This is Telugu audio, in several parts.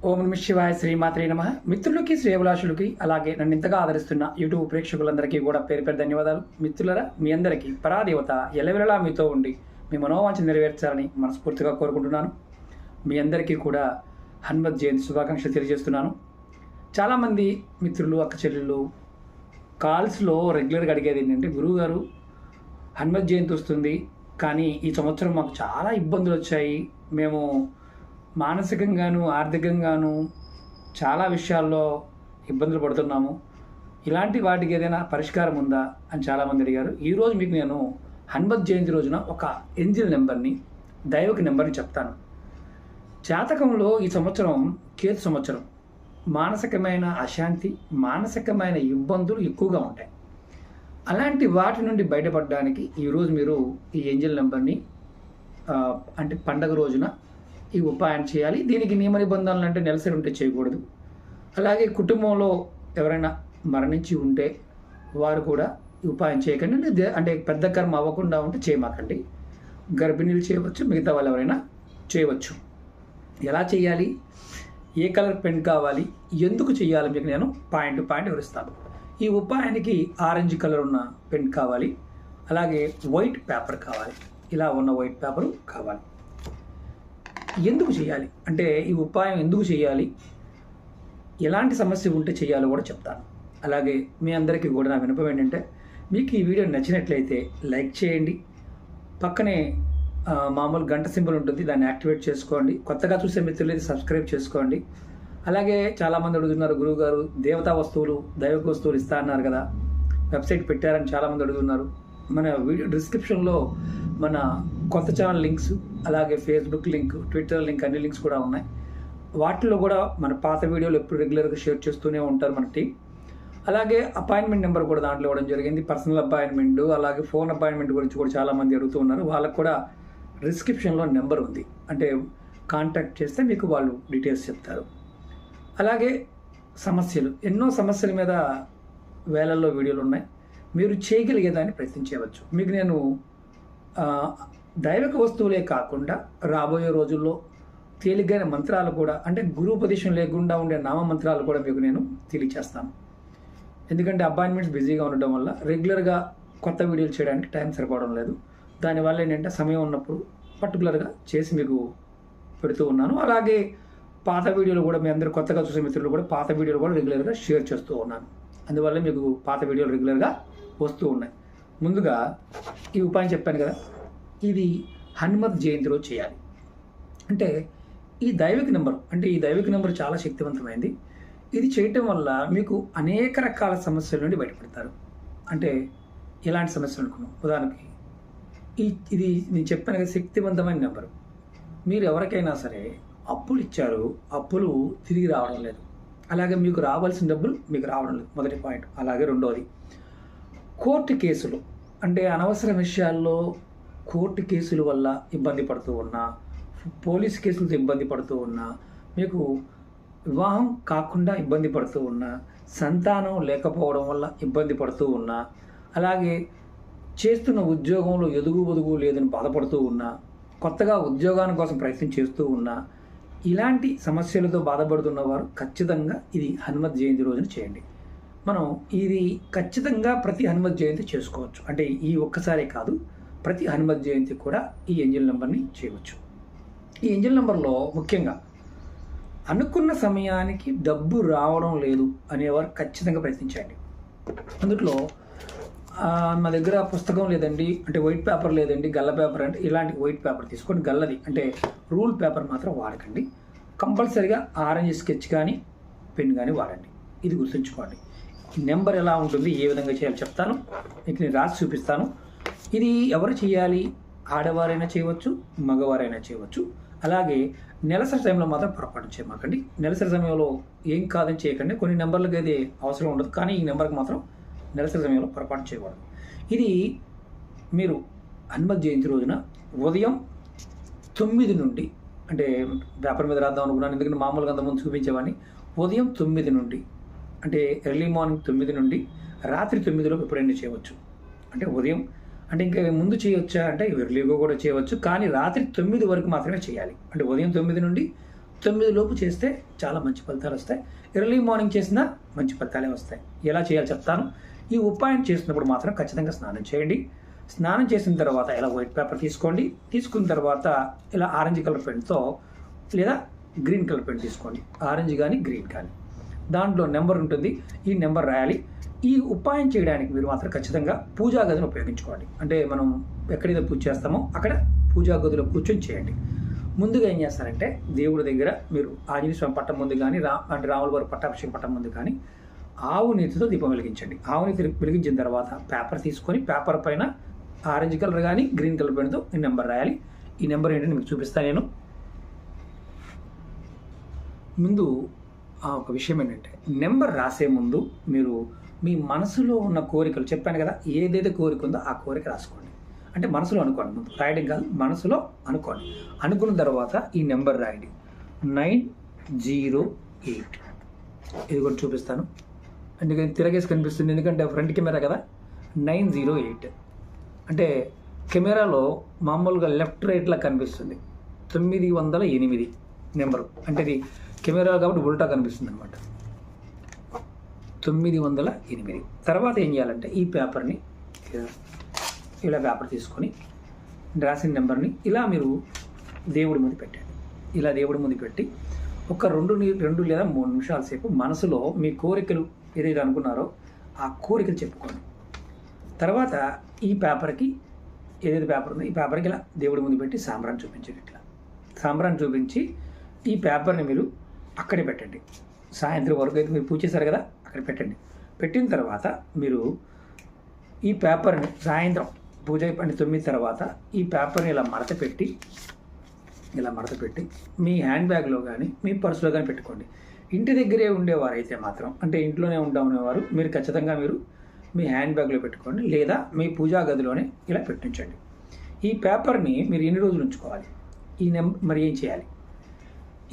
ఓం నమః శివాయ శ్రీమాత్రే నమః. మిత్రులకి శ్రేయభిలాషులకి అలాగే నన్ను ఇంతగా ఆదరిస్తున్న యూట్యూబ్ ప్రేక్షకులందరికీ కూడా పేరు పేరు ధన్యవాదాలు. మిత్రులరా, మీ అందరికీ పరాదేవత ఎల్లవెల్లలా మీతో ఉండి మీ మనోవాంఛ నెరవేర్చాలని మనస్ఫూర్తిగా కోరుకుంటున్నాను. మీ అందరికీ కూడా హనుమత్ జయంతి శుభాకాంక్షలు తెలియజేస్తున్నాను. చాలామంది మిత్రులు, అక్క చెల్లెళ్ళు కాల్స్లో రెగ్యులర్గా అడిగేది ఏంటంటే, గురువుగారు హనుమత్ జయంతి వస్తుంది కానీ ఈ సంవత్సరం మాకు చాలా ఇబ్బందులు వచ్చాయి, మేము మానసికంగాను ఆర్థికంగాను చాలా విషయాల్లో ఇబ్బందులు పడుతున్నాము, ఇలాంటి వాటికి ఏదైనా పరిష్కారం ఉందా అని చాలామంది అడిగారు. ఈరోజు మీకు నేను హనుమత్ జయంతి రోజున ఒక ఏంజిల్ నెంబర్ని, దైవక నెంబర్ని చెప్తాను. జాతకంలో ఈ సంవత్సరం కేతు సంవత్సరం, మానసికమైన అశాంతి, మానసికమైన ఇబ్బందులు ఎక్కువగా ఉంటాయి. అలాంటి వాటి నుండి బయటపడడానికి ఈరోజు మీరు ఈ ఏంజిల్ నెంబర్ని అంటే పండగ రోజున ఈ ఉపాయం చేయాలి. దీనికి నియమ నిబంధనలు అంటే నెలసరి ఉంటే చేయకూడదు. అలాగే కుటుంబంలో ఎవరైనా మరణించి ఉంటే వారు కూడా ఈ ఉపాయం చేయకండి. అంటే పెద్ద కర్మ అవ్వకుండా ఉంటే చేయమాకండి. గర్భిణీలు చేయవచ్చు, మిగతా వాళ్ళు ఎవరైనా చేయవచ్చు. ఎలా చేయాలి, ఏ కలర్ పెన్ కావాలి, ఎందుకు చేయాలి మీకు నేను పాయింట్ టు పాయింట్ వివరిస్తాను. ఈ ఉపాయానికి ఆరెంజ్ కలర్ ఉన్న పెన్ కావాలి, అలాగే వైట్ పేపర్ కావాలి. ఇలా ఉన్న వైట్ పేపరు కావాలి. ఎందుకు చేయాలి అంటే, ఈ ఉపాయం ఎందుకు చేయాలి, ఎలాంటి సమస్య ఉంటే చేయాలో కూడా చెప్తాను. అలాగే మీ అందరికీ కూడా నా వినపం ఏంటంటే, మీకు ఈ వీడియో నచ్చినట్లయితే లైక్ చేయండి, పక్కనే మామూలు గంట సింబల్ ఉంటుంది, దాన్ని యాక్టివేట్ చేసుకోండి. కొత్తగా చూసే మిత్రులు సబ్స్క్రైబ్ చేసుకోండి. అలాగే చాలామంది అడుగుతున్నారు, గురువుగారు దేవతా వస్తువులు, దైవిక వస్తువులు ఇస్తా అన్నారు కదా, వెబ్సైట్ పెట్టారని చాలామంది అడుగుతున్నారు. మన వీడియో డిస్క్రిప్షన్లో మన కొత్త ఛానల్ లింక్స్, అలాగే ఫేస్బుక్ లింక్, ట్విట్టర్ లింక్, అన్ని లింక్స్ కూడా ఉన్నాయి. వాటిలో కూడా మన పాత వీడియోలు ఎప్పుడు రెగ్యులర్గా షేర్ చేస్తూనే ఉంటారు మన టీం. అలాగే అపాయింట్మెంట్ నెంబర్ కూడా దాంట్లో ఇవ్వడం జరిగింది. పర్సనల్ అపాయింట్మెంట్, అలాగే ఫోన్ అపాయింట్మెంట్ గురించి కూడా చాలామంది అడుగుతూ ఉన్నారు. వాళ్ళకు కూడా డిస్క్రిప్షన్లో నెంబర్ ఉంది, అంటే కాంటాక్ట్ చేస్తే మీకు వాళ్ళు డీటెయిల్స్ చెప్తారు. అలాగే సమస్యలు, ఎన్నో సమస్యల మీద వేలల్లో వీడియోలు ఉన్నాయి, మీరు చేయగలిగేదాన్ని ప్రయత్నించవచ్చు. మీకు నేను దైవిక వస్తువులే కాకుండా రాబోయే రోజుల్లో తేలిగ్గానే మంత్రాలు కూడా, అంటే గురుపదేశం లేకుండా ఉండే నామ మంత్రాలు కూడా మీకు నేను తెలియచేస్తాను. ఎందుకంటే అపాయింట్మెంట్స్ బిజీగా ఉండడం వల్ల రెగ్యులర్గా కొత్త వీడియోలు చేయడానికి టైం సరిపోవడం లేదు. దానివల్ల ఏంటంటే సమయం ఉన్నప్పుడు పర్టికులర్గా చేసి మీకు పెడుతూ ఉన్నాను. అలాగే పాత వీడియోలు కూడా, మీ అందరూ కొత్తగా చూసే మిత్రులు కూడా పాత వీడియోలు కూడా రెగ్యులర్గా షేర్ చేస్తూ ఉన్నాను. అందువల్ల మీకు పాత వీడియోలు రెగ్యులర్గా వస్తూ ఉన్నాయి. ముందుగా ఈ ఉపాయం చెప్పాను కదా, ఇది హనుమత్ జయంతి రోజు చేయాలి. అంటే ఈ దైవిక నెంబర్, అంటే ఈ దైవిక నెంబర్ చాలా శక్తివంతమైంది. ఇది చేయటం వల్ల మీకు అనేక రకాల సమస్యల నుండి బయటపడతారు. అంటే ఎలాంటి సమస్యలు అనుకున్నాం, ఉదాహరణకి ఇది నేను చెప్పాను కదా, శక్తివంతమైన నెంబరు. మీరు ఎవరికైనా సరే అప్పులు ఇచ్చారు, అప్పులు తిరిగి రావడం లేదు, అలాగే మీకు రావాల్సిన డబ్బులు మీకు రావడం లేదు, మొదటి పాయింట్. అలాగే రెండవది కోర్టు కేసులు, అంటే అనవసర విషయాల్లో కోర్టు కేసుల వల్ల ఇబ్బంది పడుతూ ఉన్నా, పోలీసు కేసులతో ఇబ్బంది పడుతూ ఉన్నా, మీకు వివాహం కాకుండా ఇబ్బంది పడుతూ ఉన్నా, సంతానం లేకపోవడం వల్ల ఇబ్బంది పడుతూ ఉన్నా, అలాగే చేస్తున్న ఉద్యోగంలో ఎదుగు లేదని బాధపడుతూ ఉన్నా, కొత్తగా ఉద్యోగాని కోసం ప్రయత్నం చేస్తూ ఉన్నా, ఇలాంటి సమస్యలతో బాధపడుతున్న వారు ఖచ్చితంగా ఇది హనుమత్ జయంతి రోజున చేయండి. మనం ఇది ఖచ్చితంగా ప్రతి హనుమత్ జయంతి చేసుకోవచ్చు. అంటే ఈ ఒక్కసారే కాదు, ప్రతి హనుమత్ జయంతి కూడా ఈ ఏంజిల్ నెంబర్ని చేయవచ్చు. ఈ ఏంజిల్ నెంబర్లో ముఖ్యంగా అనుకున్న సమయానికి డబ్బు రావడం లేదు అనేవారు ఖచ్చితంగా ప్రయత్నించండి. అందులో మా దగ్గర పుస్తకం లేదండి, అంటే వైట్ పేపర్ లేదండి, గల్ల పేపర్ అంటే ఇలాంటి వైట్ పేపర్ తీసుకోండి. గల్లది అంటే రూల్ పేపర్ మాత్రం వాడకండి. కంపల్సరీగా ఆరెంజ్ స్కెచ్ కానీ పెన్ కానీ వాడండి. ఇది గుర్తుంచుకోండి. నెంబర్ ఎలా ఉంటుంది, ఏ విధంగా చేయాలో చెప్తాను, మీకు నేను రాసి చూపిస్తాను. ఇది ఎవరు చేయాలి, ఆడవారైనా చేయవచ్చు, మగవారైనా చేయవచ్చు. అలాగే నెలసరి టైంలో మాత్రం పొరపాటు చేయమాకండి. నెలసరి సమయంలో ఏం కాదని చేయకండి. కొన్ని నెంబర్లకు అయితే అవసరం ఉండదు, కానీ ఈ నెంబర్కి మాత్రం నెలసరి సమయంలో పొరపాటు చేయకూడదు. ఇది మీరు హనుమత్ జయంతి రోజున ఉదయం 9 నుండి, అంటే పేపర్ మీద రాద్దాం అనుకున్నాను, ఎందుకంటే మామూలుగా అంతకుముందు చూపించేవాడిని. ఉదయం 9 నుండి, అంటే ఎర్లీ మార్నింగ్ 9 నుండి రాత్రి 9లోపు ఎప్పుడైనా చేయవచ్చు. అంటే ఉదయం అంటే ఇంకా ముందు చేయవచ్చా అంటే ఎర్లీగా కూడా చేయవచ్చు, కానీ రాత్రి 9 వరకు మాత్రమే చేయాలి. అంటే ఉదయం 9 నుండి 9 లోపు చేస్తే చాలా మంచి ఫలితాలు వస్తాయి. ఎర్లీ మార్నింగ్ చేసినా మంచి ఫలితాలే వస్తాయి. ఎలా చేయాలో చెప్తాను. ఈ ఉపాయం చేసినప్పుడు మాత్రం ఖచ్చితంగా స్నానం చేయండి. స్నానం చేసిన తర్వాత ఇలా వైట్ పేపర్ తీసుకోండి. తీసుకున్న తర్వాత ఇలా ఆరెంజ్ కలర్ పెన్తో లేదా గ్రీన్ కలర్ పెన్ తీసుకోండి. ఆరెంజ్ కానీ గ్రీన్ కానీ, దాంట్లో నెంబర్ ఉంటుంది. ఈ నెంబర్ రాయాలి. ఈ ఉపాయం చేయడానికి మీరు మాత్రం ఖచ్చితంగా పూజా గదిని ఉపయోగించుకోండి. అంటే మనం ఎక్కడైతే పూజ చేస్తామో అక్కడ పూజా గదిలో కూర్చొని చేయండి. ముందుగా ఏం చేస్తారంటే దేవుడి దగ్గర మీరు ఆంజనేయ స్వామి పట్టం ముందు కానీ అంటే రాముల వారి పట్టాభిషేకం పట్టం ముందు కానీ ఆవు నీతితో దీపం వెలిగించండి. ఆవు నీతి వెలిగించిన తర్వాత పేపర్ తీసుకొని పేపర్ పైన ఆరెంజ్ కలర్ కానీ గ్రీన్ కలర్ పెన్తో ఈ నెంబర్ రాయాలి. ఈ నెంబర్ ఏంటంటే మీకు చూపిస్తాను నేను. ముందు ఒక విషయం ఏంటంటే నెంబర్ రాసే ముందు మీరు మీ మనసులో ఉన్న కోరికలు చెప్పాను కదా, ఏదైతే కోరిక ఉందో ఆ కోరిక రాసుకోండి. అంటే మనసులో అనుకోండి, ముందు రాయడం కాదు, మనసులో అనుకోండి. అనుకున్న తర్వాత ఈ నెంబర్ రాయండి 908. ఇది కూడా చూపిస్తాను. అందుకని తిరగేసి కనిపిస్తుంది, ఎందుకంటే ఫ్రంట్ కెమెరా కదా. 908 అంటే కెమెరాలో మామూలుగా లెఫ్ట్ రైట్లా కనిపిస్తుంది. 908 నెంబరు, అంటే ఇది కెమెరా కాబట్టి ఉల్టా కనిపిస్తుంది అనమాట. 908. తర్వాత ఏం చేయాలంటే ఈ పేపర్ని ఇలా పేపర్ తీసుకొని రాసిన నెంబర్ని ఇలా మీరు దేవుడి ముందు పెట్టండి. ఇలా దేవుడి ముందు పెట్టి ఒక 2 లేదా 3 నిమిషాల సేపు మనసులో మీ కోరికలు ఏదైతే అనుకున్నారో ఆ కోరికలు చెప్పుకోండి. తర్వాత ఈ పేపర్కి ఏదైతే పేపర్ ఉందో ఈ పేపర్కి ఇలా దేవుడి ముందు పెట్టి సాంబ్రాన్ని చూపించండి. ఇట్లా సాంబ్రాన్ని చూపించి ఈ పేపర్ని మీరు అక్కడే పెట్టండి. సాయంత్రం వరకు అయితే మీరు పూజ చేశారు కదా, అక్కడ పెట్టండి. పెట్టిన తర్వాత మీరు ఈ పేపర్ని సాయంత్రం పూజ అయిపోయిన 9 తర్వాత ఈ పేపర్ని ఇలా మడత పెట్టి మీ హ్యాండ్ బ్యాగ్లో కానీ మీ పర్సులో కానీ పెట్టుకోండి. ఇంటి దగ్గరే ఉండేవారైతే మాత్రం, అంటే ఇంట్లోనే ఉండేవారు మీరు ఖచ్చితంగా మీరు మీ హ్యాండ్ బ్యాగ్లో పెట్టుకోండి, లేదా మీ పూజా గదిలోనే ఇలా పెట్టించండి. ఈ పేపర్ని మీరు ఎన్ని రోజులు ఉంచుకోవాలి, మరి ఏం చేయాలి?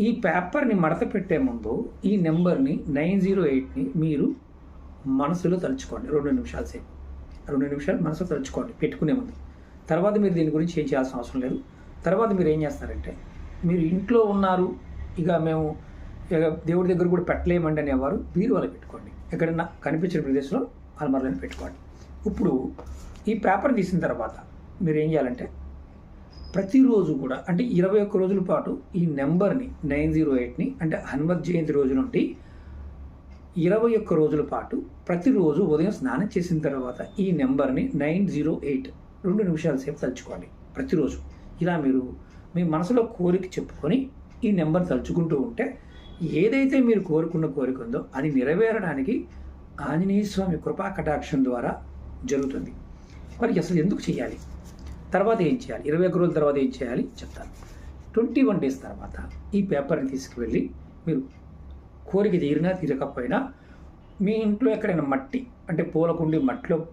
ఈ పేపర్ని మడత పెట్టే ముందు ఈ నెంబర్ని 908ని మీరు మనసులో తలుచుకోండి. 2 నిమిషాల సేపు 2 నిమిషాలు మనసులో తలుచుకోండి పెట్టుకునే ముందు. తర్వాత మీరు దీని గురించి ఏం చేయాల్సిన అవసరం లేదు. తర్వాత మీరు ఏం చేస్తారంటే, మీరు ఇంట్లో ఉన్నారు, ఇక మేము దేవుడి దగ్గర కూడా పెట్టలేమండి అనేవారు బీరువాలో పెట్టుకోండి. ఎక్కడన్నా కనిపించిన ప్రదేశంలో అల్మారాలను పెట్టుకోండి. ఇప్పుడు ఈ పేపర్ తీసిన తర్వాత మీరు ఏం చేయాలంటే ప్రతిరోజు కూడా, అంటే 21 రోజుల పాటు ఈ నెంబర్ని 908ని, అంటే హనుమత్ జయంతి రోజు నుండి 21 రోజుల పాటు ప్రతిరోజు ఉదయం స్నానం చేసిన తర్వాత ఈ నెంబర్ని 908 2 నిమిషాల సేపు తలుచుకోండి ప్రతిరోజు. ఇలా మీరు మీ మనసులో కోరిక చెప్పుకొని ఈ నెంబర్ తలుచుకుంటూ ఉంటే ఏదైతే మీరు కోరుకున్న కోరిక ఉందో అది నెరవేరడానికి ఆంజనేయ స్వామి కృపా కటాక్షం ద్వారా జరుగుతుంది. మరి అసలు ఎందుకు చేయాలి, తర్వాత ఏం చేయాలి, 21 రోజుల తర్వాత ఏం చేయాలి చెప్తాను. 21 డేస్ తర్వాత ఈ పేపర్ని తీసుకువెళ్ళి మీరు కోరిక తీరకపోయినా మీ ఇంట్లో ఎక్కడైనా మట్టి, అంటే పూలకుండి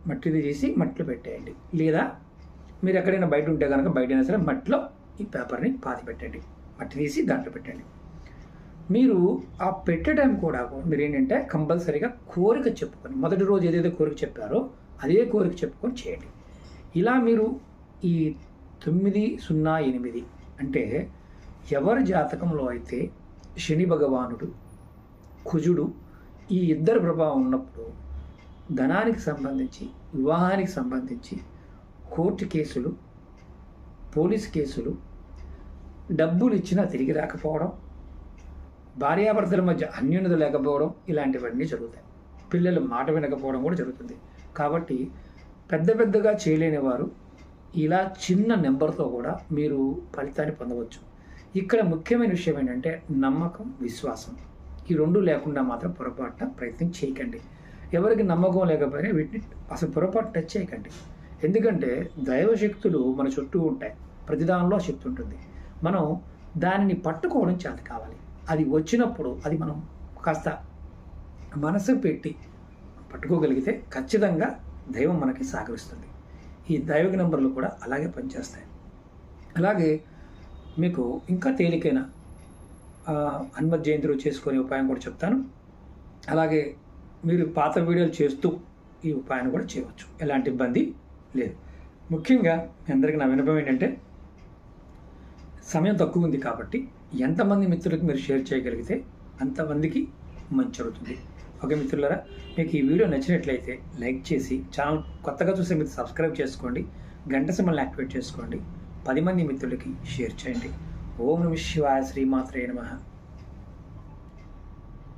మట్టిది చేసి మట్టిలో పెట్టేయండి. లేదా మీరు ఎక్కడైనా బయట ఉంటే కనుక బయటైనా సరే మట్టిలో ఈ పేపర్ని పాతి పెట్టండి, మట్టి తీసి దాంట్లో పెట్టండి. మీరు ఆ పెట్టడం కూడా మీరు ఏంటంటే కంపల్సరీగా కోరిక చెప్పుకొని, మొదటి రోజు ఏదైతే కోరిక చెప్పారో అదే కోరిక చెప్పుకొని చేయండి. ఇలా మీరు ఈ 908 అంటే ఎవరి జాతకంలో అయితే శని భగవానుడు, కుజుడు ఈ ఇద్దరు ప్రభావం ఉన్నప్పుడు ధనానికి సంబంధించి, వివాహానికి సంబంధించి కోర్టు కేసులు, పోలీస్ కేసులు, డబ్బులు ఇచ్చినా తిరిగి రాకపోవడం, భార్యాభర్తల మధ్య అన్యోన్యత లేకపోవడం, ఇలాంటివన్నీ జరుగుతాయి. పిల్లలు మాట వినకపోవడం కూడా జరుగుతుంది. కాబట్టి పెద్దగా చేయలేని వారు ఇలా చిన్న నెంబర్తో కూడా మీరు ఫలితాన్ని పొందవచ్చు. ఇక్కడ ముఖ్యమైన విషయం ఏంటంటే నమ్మకం, విశ్వాసం. ఈ 2 లేకుండా మాత్రం పొరపాటున ప్రయత్నం చేయకండి. ఎవరికి నమ్మకం లేకపోయినా వీటిని అసలు పొరపాటు టచ్ చేయకండి. ఎందుకంటే దైవశక్తులు మన చుట్టూ ఉంటాయి, ప్రతి దానిలో శక్తి ఉంటుంది. మనం దానిని పట్టుకోవడం చేత కావాలి. అది వచ్చినప్పుడు అది మనం కాస్త మనసు పెట్టి పట్టుకోగలిగితే ఖచ్చితంగా దైవం మనకి సహకరిస్తుంది. ఈ దైవిక నంబర్లు కూడా అలాగే పనిచేస్తాయి. అలాగే మీకు ఇంకా తేలికైన హనుమత్ జయంతి రోజు చేసుకునే ఉపాయం కూడా చెప్తాను. అలాగే మీరు పాత వీడియోలు చేస్తూ ఈ ఉపాయాన్ని కూడా చేయవచ్చు, ఎలాంటి ఇబ్బంది లేదు. ముఖ్యంగా మీ అందరికీ నా విన్నపం ఏంటంటే సమయం తక్కువ ఉంది కాబట్టి ఎంతమంది మిత్రులకు మీరు షేర్ చేయగలిగితే అంతమందికి మంచి జరుగుతుంది. ఓకే మిత్రులారా, మీకు ఈ వీడియో నచ్చినట్లయితే లైక్ చేసి ఛానల్ కొత్తగా చూసే మీరు సబ్స్క్రైబ్ చేసుకోండి, గంట సింబల్ని యాక్టివేట్ చేసుకోండి, 10 మంది మిత్రులకి షేర్ చేయండి. ఓం నమః శివాయ, శ్రీమాత్రే నమః.